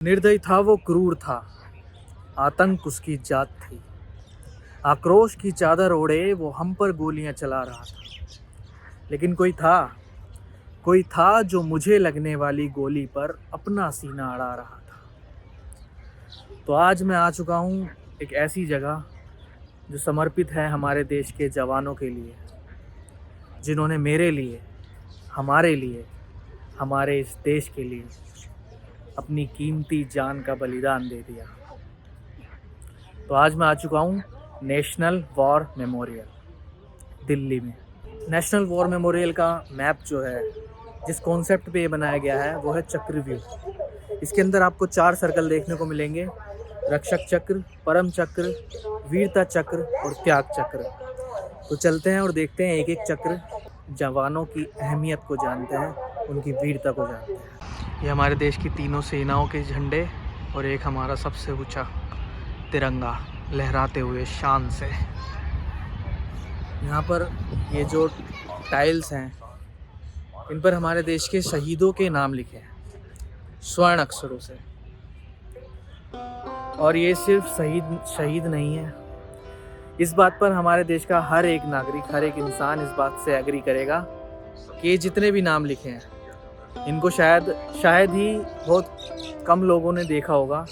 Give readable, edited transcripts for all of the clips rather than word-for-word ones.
निर्दयी था वो, क्रूर था, आतंक उसकी जात थी। आक्रोश की चादर ओढ़े वो हम पर गोलियां चला रहा था। लेकिन कोई था जो मुझे लगने वाली गोली पर अपना सीना अड़ा रहा था। तो आज मैं आ चुका हूँ एक ऐसी जगह जो समर्पित है हमारे देश के जवानों के लिए, जिन्होंने मेरे लिए, हमारे लिए, हमारे इस देश के लिए अपनी कीमती जान का बलिदान दे दिया। तो आज मैं आ चुका हूँ नेशनल वॉर मेमोरियल दिल्ली में। नेशनल वॉर मेमोरियल का मैप जो है, जिस कॉन्सेप्ट पे ये बनाया गया है वो है चक्रव्यूह। इसके अंदर आपको 4 सर्कल देखने को मिलेंगे: रक्षक चक्र, परम चक्र, वीरता चक्र और त्याग चक्र। तो चलते हैं और देखते हैं एक एक चक्र, जवानों की अहमियत को जानते हैं, उनकी वीरता को जानते हैं। ये हमारे देश की तीनों सेनाओं के झंडे और एक हमारा सबसे ऊंचा तिरंगा लहराते हुए शान से। यहाँ पर ये जो टाइल्स हैं, इन पर हमारे देश के शहीदों के नाम लिखे हैं स्वर्ण अक्षरों से। और ये सिर्फ शहीद नहीं है, इस बात पर हमारे देश का हर एक नागरिक, हर एक इंसान इस बात से एग्री करेगा कि ये जितने भी नाम लिखे हैं, इनको शायद ही बहुत कम लोगों ने देखा होगा।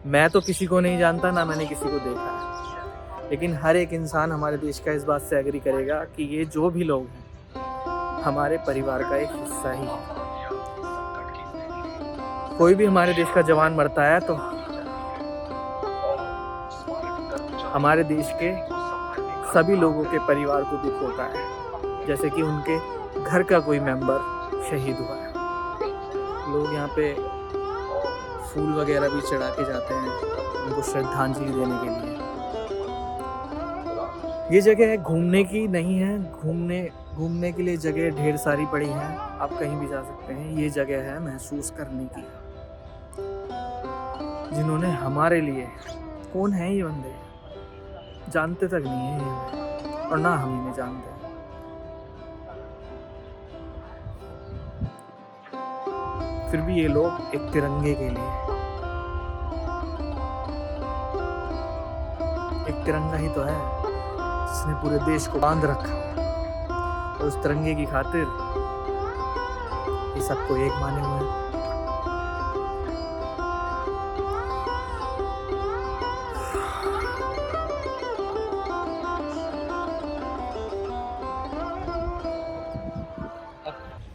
मैं तो किसी को नहीं जानता, ना मैंने किसी को देखा है, लेकिन हर एक इंसान हमारे देश का इस बात से एग्री करेगा कि ये जो भी लोग हैं हमारे परिवार का एक हिस्सा ही है। कोई भी हमारे देश का जवान मरता है तो हमारे देश के सभी लोगों के परिवार को दुख होता है, जैसे कि उनके घर का कोई मेंबर शहीद हुआ है। लोग यहाँ पे फूल वगैरह भी चढ़ा के जाते हैं उनको श्रद्धांजलि देने के लिए। ये जगह घूमने की नहीं है, घूमने के लिए जगह ढेर सारी पड़ी हैं, आप कहीं भी जा सकते हैं। ये जगह है महसूस करने की, जिन्होंने हमारे लिए, कौन है ये बंदे, जानते तक नहीं है ये, और ना हम इन्हें जानते हैं। फिर भी ये लोग एक तिरंगे के लिए, एक तिरंगा ही तो है जिसने पूरे देश को बांध रखा, और उस तिरंगे की खातिर ये सबको एक माने हुए हैं।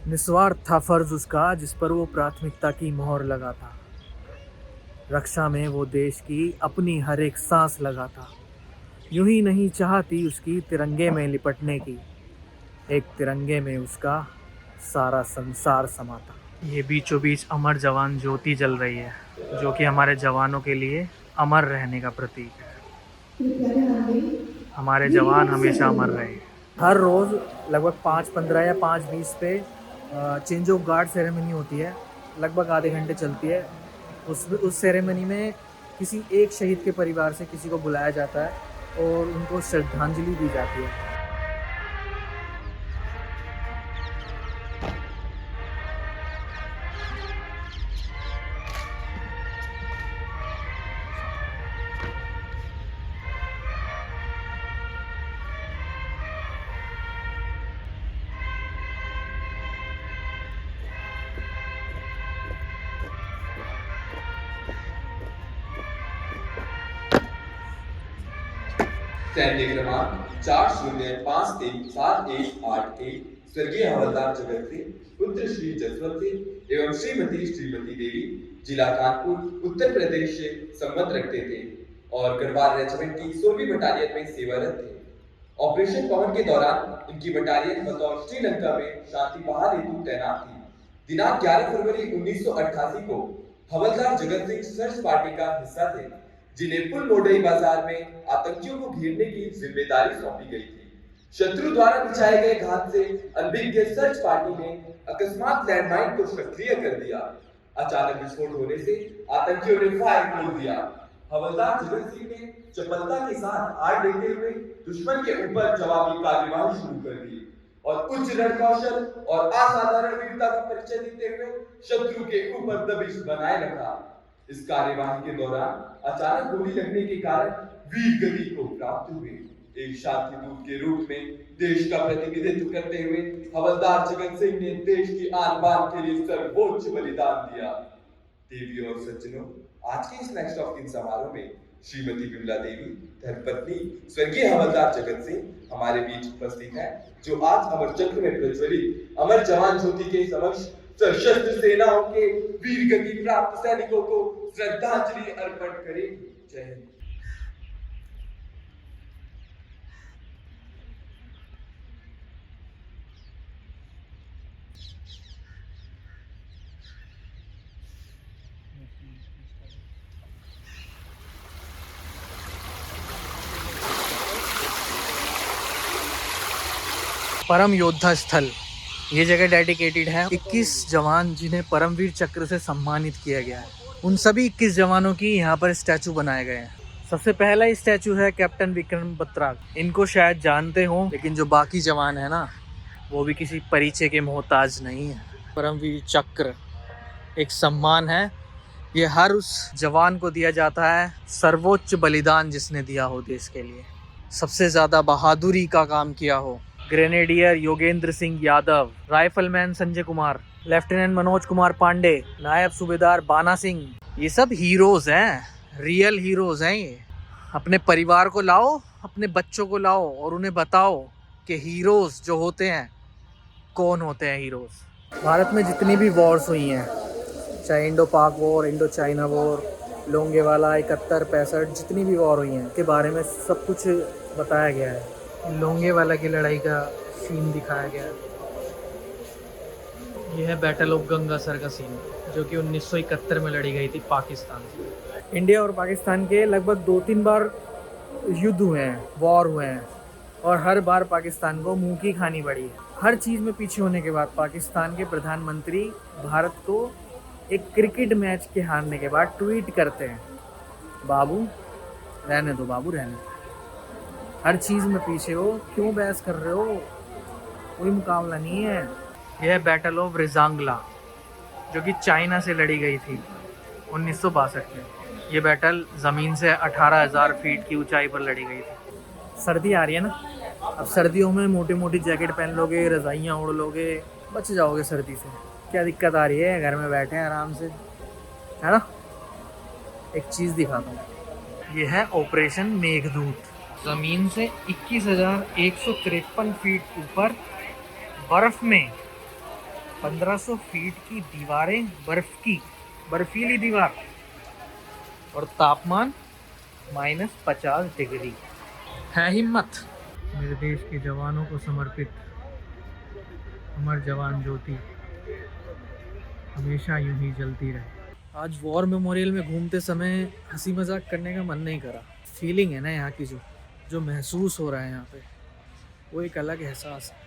निस्वार्थ था फर्ज उसका, जिस पर वो प्राथमिकता की मोहर लगा था। रक्षा में वो देश की अपनी हर एक सांस लगा था। यूं ही नहीं चाहती उसकी तिरंगे में लिपटने की, एक तिरंगे में उसका सारा संसार समा था। ये बीचों बीच अमर जवान ज्योति जल रही है, जो कि हमारे जवानों के लिए अमर रहने का प्रतीक है। हमारे जवान हमेशा अमर रहे। हर रोज़ लगभग 5:15 या 5:20 पे चेंज ऑफ गार्ड सेरेमनी होती है, लगभग आधे घंटे चलती है। उस सेरेमनी में किसी एक शहीद के परिवार से किसी को बुलाया जाता है और उनको श्रद्धांजलि दी जाती है। सैन्य क्रमांक 40537181 स्वर्गीय हवलदार जगत सिंह, पुत्र श्री जसवंत सिंह एवं श्रीमती देवी, जिला कानपुर, उत्तर प्रदेश से संबंध रखते थे और गढ़वाल रेजिमेंट की 16वीं बटालियन में सेवारत थे। ऑपरेशन पवन के दौरान इनकी बटालियन बतौर श्रीलंका में शांति बहाल हेतु तैनात थी। दिनांक 11 फरवरी 1988 को हवलदार जगत सिंह सर्च पार्टी का हिस्सा थे, जिन्हें पुल मोडई बाजार में आतंकियों को घेरने की जिम्मेदारी सौंपी गई थी। शत्रु द्वारा बिछाए गए घात से अनभिज्ञ सर्च पार्टी ने अकस्मात लैंडमाइन को सक्रिय कर दिया। अचानक विस्फोट होने से आतंकियों ने फायर खोल दिया। हवलदार जगत सिंह ने चपलता के साथ आड़ देते हुए दुश्मन के ऊपर जवाबी कार्यवाही शुरू कर दी और उच्च रणकौशल और असाधारण वीरता का परिचय देते हुए शत्रु के ऊपर दबिश बनाए रखा। इस कार्यवाही के दौरान अचानक गोली लगने के कारण वीर गति को प्राप्त हुए। एक शांति दूत के रूप में देश का प्रतिनिधित्व करते हुए हवलदार जगत सिंह ने देश की आन बान के लिए सर्वोच्च बलिदान दिया। देवी और सज्जनों, आज के इस नेक्स्ट ऑफ किन समारोह में श्रीमती विमला देवी धर्मपत्नी स्वर्गीय हवलदार जगत सिंह हमारे बीच उपस्थित है, जो आज अमर चक्र में प्रज्वलित अमर जवान ज्योति के समक्ष सशस्त्र सेनाओं के वीर गति प्राप्त सैनिकों को श्रद्धांजलि अर्पण करें। जय हिंद। परम योद्धा स्थल, ये जगह डेडिकेटेड है 21 जवान जिन्हें परमवीर चक्र से सम्मानित किया गया है। उन सभी 21 जवानों की यहाँ पर स्टैचू बनाए गए हैं। सबसे पहला स्टैचू है कैप्टन विक्रम बत्रा। इनको शायद जानते हो, लेकिन जो बाकी जवान है ना, वो भी किसी परिचय के मोहताज नहीं है। परमवीर चक्र एक सम्मान है, ये हर उस जवान को दिया जाता है सर्वोच्च बलिदान जिसने दिया हो देश के लिए, सबसे ज़्यादा बहादुरी का काम किया हो। Grenadier Yogendra Singh Yadav, rifleman Sanjay Kumar, lieutenant Manoj Kumar Pandey, Naib Subedar बाना सिंह, ये सब हीरोज हैं, रियल हीरोज हैं ये। अपने परिवार को लाओ, अपने बच्चों को लाओ और उन्हें बताओ कि हीरोज जो होते हैं कौन होते हैं हीरोज। भारत में जितनी भी वॉर्स हुई हैं, चाहे इंडो पाक war, Indo China war, Longewala 71, 65, जितनी भी वॉर हुई हैं के बारे में सब कुछ बताया गया है। लोंगेवाला की लड़ाई का सीन दिखाया गया है। यह है बैटल ऑफ गंगासर का सीन, जो कि 1971 में लड़ी गई थी पाकिस्तान से। इंडिया और पाकिस्तान के लगभग 2-3 बार युद्ध हुए हैं, वॉर हुए हैं, और हर बार पाकिस्तान को मुंह की खानी पड़ी। हर चीज़ में पीछे होने के बाद पाकिस्तान के प्रधानमंत्री भारत को एक क्रिकेट मैच के हारने के बाद ट्वीट करते हैं, बाबू रहने दो, बाबू रहने दो, हर चीज़ में पीछे हो, क्यों बहस कर रहे हो, कोई मुकाबला नहीं है। यह है बैटल ऑफ रिजांगला, जो कि चाइना से लड़ी गई थी 1962 में। ये बैटल ज़मीन से 18,000 फीट की ऊंचाई पर लड़ी गई थी। सर्दी आ रही है ना, अब सर्दियों में मोटी मोटी जैकेट पहन लोगे, रज़ाइयाँ ओढ़ लोगे, बच जाओगे सर्दी से। क्या दिक्कत आ रही है, घर में बैठे हैं आराम से, है ना। एक चीज़ दिखाता हूँ, ये है ऑपरेशन मेघदूत। ज़मीन से 21,153 फीट ऊपर बर्फ़ में 1500 फीट की दीवारें, बर्फीली दीवार, और तापमान -50 डिग्री। है हिम्मत। मेरे देश के जवानों को समर्पित अमर जवान ज्योति हमेशा यूं ही जलती रहे। आज वॉर मेमोरियल में घूमते समय हंसी मजाक करने का मन नहीं करा। फीलिंग है ना यहाँ की, जो महसूस हो रहा है यहाँ पे, वो एक अलग एहसास है।